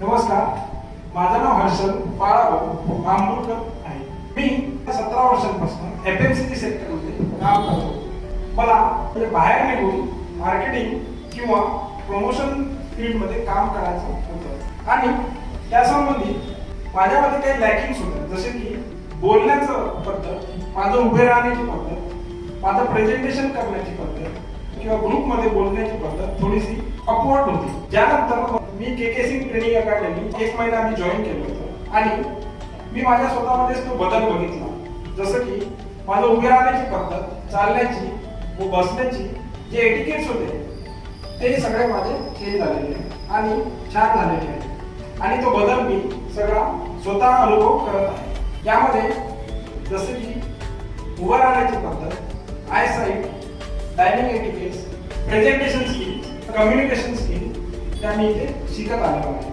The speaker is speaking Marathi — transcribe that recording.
नमस्कार, माझं नाव हर्षल बाळाभाऊ मांबुरकर आहे. मी 17 वर्षांपासून एफएमसीजी सेक्टरमध्ये काम करतो. मला बाहेर निघून मार्केटिंग किंवा प्रमोशन फील्डमध्ये काम करायचं होतं आणि त्यासंबंधित माझ्यामध्ये काही लॅकिंग्स होत्या, जसे की बोलण्याचं पद्धत, माझं उभे राहण्याची पद्धत, माझं प्रेझेंटेशन करण्याची पद्धत किंवा ग्रुपमध्ये बोलण्याची पद्धत थोडीशी अपवर्ड होती. ज्यानंतर मी के सिंग ट्रेनिंग अकॅडमी 1 महिना मी जॉईन केलं होतं आणि मी माझ्या स्वतःमध्येच तो बदल बघितला. जसं की माझं उभे राहण्याची पद्धत, चालण्याची व बसण्याची जे एटिकेट्स होते ते सगळे माझे चेंज झालेले आणि छान झालेले आहेत आणि तो बदल मी सगळा स्वतः अनुभव करत आहे. यामध्ये जसं की उभं राहण्याची पद्धत, I site, dining etiquettes, presentation skill, communication skill त्या मी इथे शिकत आलेलो आहे.